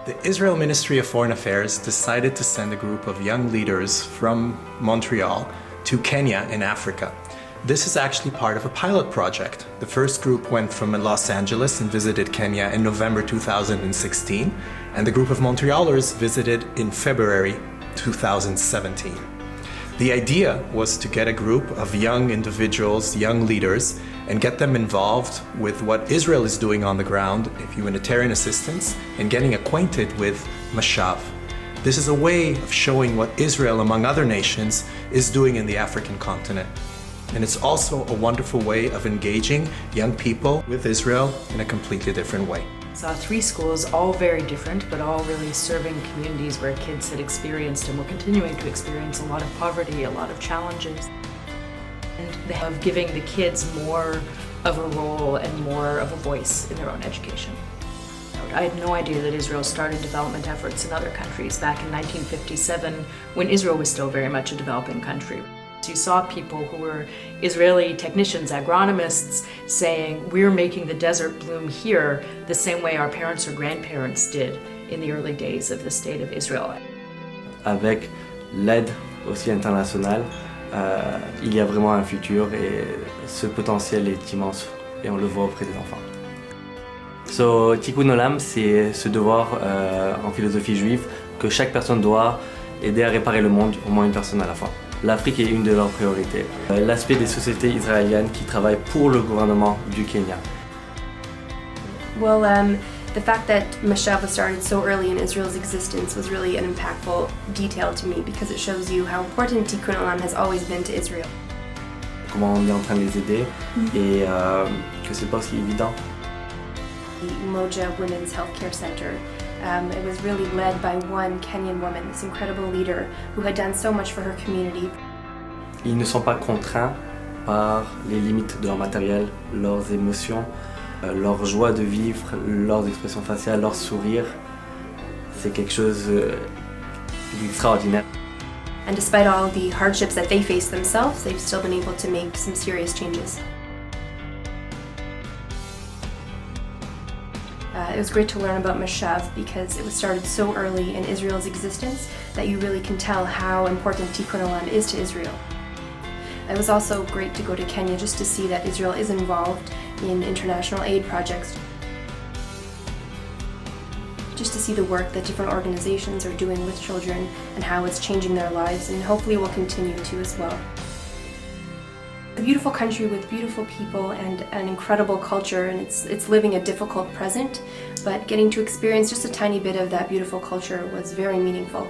The Israel Ministry of Foreign Affairs decided to send a group of young leaders from Montreal to Kenya in Africa. This is actually part of a pilot project. The first group went from Los Angeles and visited Kenya in November 2016, and the group of Montrealers visited in February 2017. The idea was to get a group of young individuals, young leaders, and get them involved with what Israel is doing on the ground, humanitarian assistance, and getting acquainted with MASHAV. This is a way of showing what Israel, among other nations, is doing in the African continent. And it's also a wonderful way of engaging young people with Israel in a completely different way. Saw 3 schools, all very different, but all really serving communities where kids had experienced and were continuing to experience a lot of poverty, a lot of challenges. And of giving the kids more of a role and more of a voice in their own education. I had no idea that Israel started development efforts in other countries back in 1957, when Israel was still very much a developing country. You saw people who were Israeli technicians, agronomists, saying, we're making the desert bloom here the same way our parents or grandparents did in the early days of the state of Israel. Avec l'aide aussi internationale, il y a vraiment un futur et ce potentiel est immense et on le voit auprès des enfants. So, Tikkun Olam, c'est ce devoir en philosophie juive que chaque personne doit aider à réparer le monde, au moins une personne à la fois. L'Afrique est une de leurs priorités. L'aspect des sociétés israéliennes qui travaillent pour le gouvernement du Kenya. Well, the fact that MASHAV was started so early in Israel's existence was really an impactful detail to me because it shows you how important Tikkun Olam has always been to Israel. Comment on est en train de les aider et que c'est pas aussi évident. The Umoja Women's Healthcare Center. It was really led by one Kenyan woman, this incredible leader who had done so much for her community. Ils ne sont pas contraints par les limites de leur matériel, leurs émotions, leur joie de vivre, leurs expressions faciales, leur sourire. C'est quelque chose d'extraordinaire. And despite all the hardships that they faced themselves, they've still been able to make some serious changes. It was great to learn about MASHAV because it was started so early in Israel's existence that you really can tell how important Tikkun Olam is to Israel. It was also great to go to Kenya just to see that Israel is involved in international aid projects. Just to see the work that different organizations are doing with children and how it's changing their lives, and hopefully will continue to as well. A beautiful country with beautiful people and an incredible culture, and it's living a difficult present, but getting to experience just a tiny bit of that beautiful culture was very meaningful.